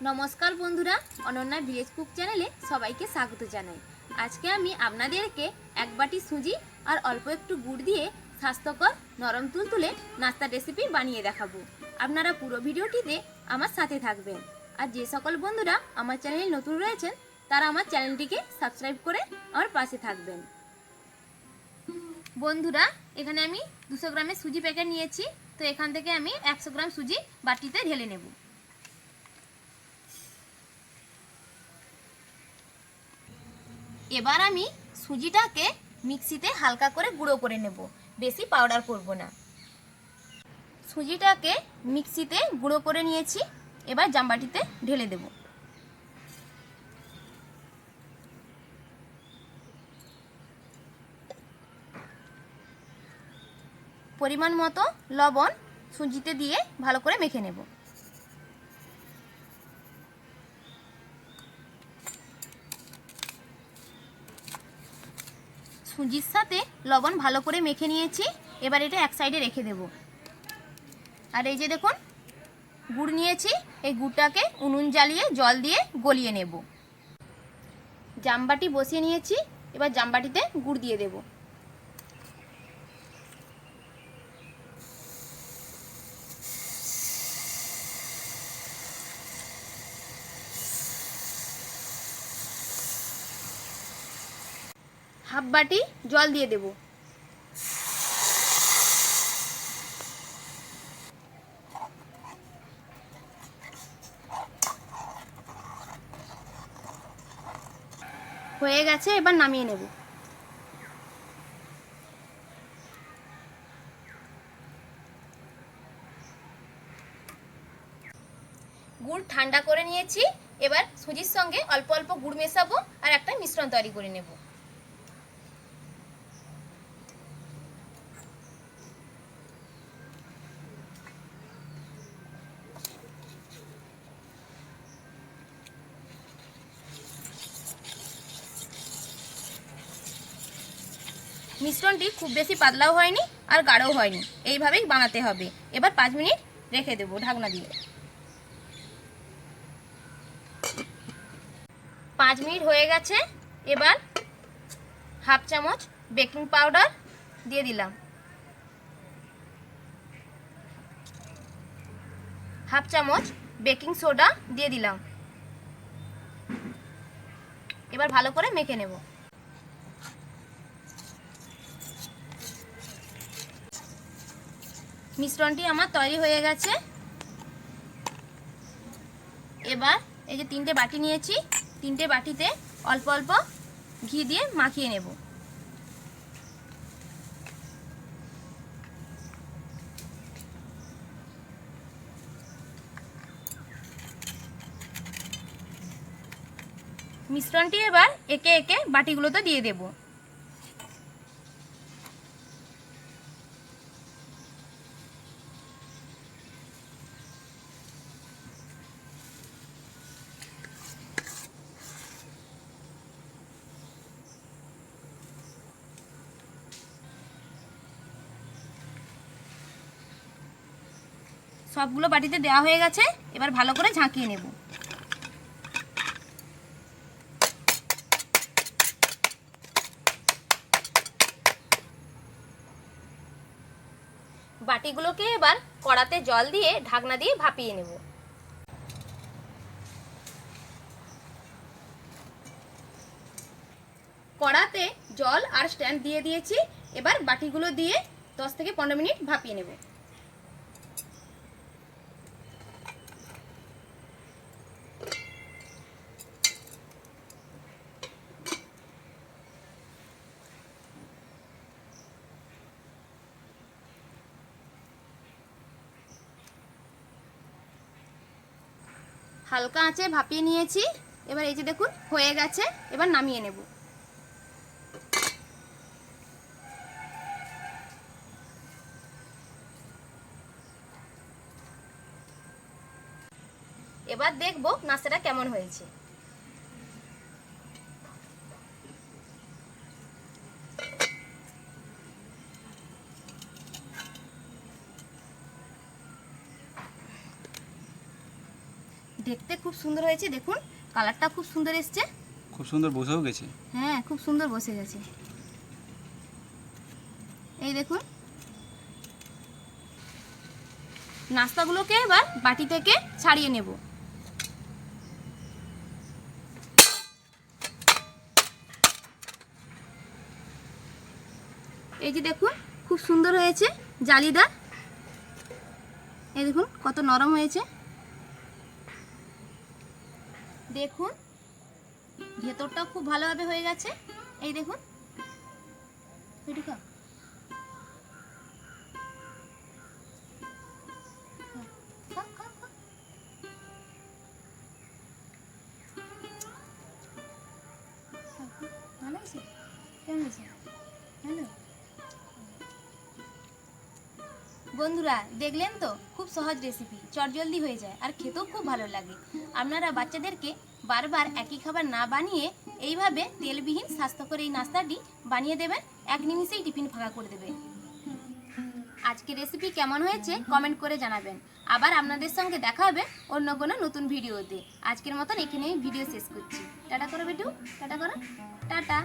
নমস্কার বন্ধুরা, Ananya village cook চ্যানেলে সবাইকে স্বাগত জানাই। আজকে আমি আপনাদেরকে এক বাটি সুজি আর অল্প একটু গুড় দিয়ে স্বাস্থ্যকর নরম তুলতুলে নাস্তা রেসিপি বানিয়ে দেখাবো। আপনারা পুরো ভিডিওটিতে আমার সাথে থাকবেন। আর যে সকল বন্ধুরা আমার চ্যানেলে নতুন রয়েছেন তারা আমার চ্যানেলটিকে সাবস্ক্রাইব করে আমার পাশে থাকবেন। বন্ধুরা, এখানে আমি 200 গ্রামের সুজি প্যাকেট নিয়েছি। তো এখান থেকে আমি 100 গ্রাম সুজি বাটিতে ঢেলে নেব। এবার আমি সুজিটাকে মিক্সিতে হালকা করে গুঁড়ো করে নেব, বেশি পাউডার করব না। সুজিটাকে মিক্সিতে গুঁড়ো করে নিয়েছি, এবার জামবাটিতে ঢেলে দেব। পরিমাণ মতো লবণ সুজিতে দিয়ে ভালো করে মেখে নেব। সুজির সাথে লবণ ভালো করে মেখে নিয়েছি, এবার এটা এক সাইডে রেখে দেব। আর এই যে দেখুন, গুড় নিয়েছি, এই গুড়টাকে উনুন জ্বালিয়ে জল দিয়ে গলিয়ে নেব। জামবাটি বসিয়ে নিয়েছি, এবার জামবাটিতে গুড় দিয়ে দেব। হাফ বাটি জল দিয়ে দেব। হয়ে গেছে, এবার নামিয়ে নেব। গুড় ঠান্ডা করে নিয়েছি, এবার সুজির সঙ্গে অল্প অল্প গুড় মেশাবো আর একটা মিশ্রণ তৈরি করে নেব। মিশ্রণটি খুব বেশি পাতলাও হয়নি আর গাঢ়ও হয়নি, এইভাবেই বানাতে হবে। এবার 5 মিনিট রেখে দেব ঢাকনা দিয়ে। 5 মিনিট হয়ে গেছে, এবার হাফ চামচ বেকিং পাউডার দিয়ে দিলাম, হাফ চামচ বেকিং সোডা দিয়ে দিলাম। এবার ভালো করে মেখে নেব। মিশ্রণটি আমার তৈরি হয়ে গেছে। এবার এই যে 3টে বাটি নিয়েছি, 3টে বাটিতে অল্প অল্প ঘি দিয়ে মাখিয়ে নেব। মিশ্রণটি এবার একে একে বাটিগুলোতে দিয়ে দেব। সবগুলো বাটিতে দেওয়া হয়ে গেছে, এবার ভালো করে ঝাঁকিয়ে নেব। বাটিগুলোকে এবার কড়াতে জল দিয়ে ঢাকনা দিয়ে ভাপিয়ে নেব। কড়াতে জল আর স্ট্যান্ড দিয়ে দিয়েছি, এবার বাটিগুলো দিয়ে 10 থেকে 15 মিনিট ভাপিয়ে নেব। হালকা আঁচে ভাপিয়ে নিয়েছি, এবার এই যে দেখুন হয়ে গেছে, এবার নামিয়ে নেব। এবার দেখব নাস্তাটা কেমন হয়েছে। দেখতে খুব সুন্দর হয়েছে, দেখুন কালারটা খুব সুন্দর এসছে। খুব সুন্দর বসেও গেছে। হ্যাঁ, খুব সুন্দর বসে গেছে। এই দেখুন, নাস্তাগুলোকে এবার বাটি থেকে ছাড়িয়ে নেব। এই যে দেখুন, খুব সুন্দর হয়েছে, জালিদার। এই দেখুন কত নরম হয়েছে। দেখুন ভেতরটাও খুব ভালোভাবে হয়ে গেছে। এই দেখুন, এটি খা। খা, খা, খা। ভালো হয়েছে? কেমন হয়েছে? ভালো। বন্ধুরা দেখলেন তো, খুব সহজ রেসিপি, চটজলদি হয়ে যায় আর খেতেও খুব ভালো লাগে। আপনারা বাচ্চাদেরকে বারবার একই খাবার না বানিয়ে এইভাবে তেলবিহীন স্বাস্থ্যকর এই নাস্তাটি বানিয়ে দেবেন, 1 নিমিষেই টিফিন ফাঁকা করে দেবে। আজকের রেসিপি কেমন হয়েছে কমেন্ট করে জানাবেন। আবার আপনাদের সঙ্গে দেখা হবে অন্য কোনো নতুন ভিডিওতে। আজকের মতন এখানেই ভিডিও শেষ করছি। টাটা করো বেটু, টাটা করো, টাটা।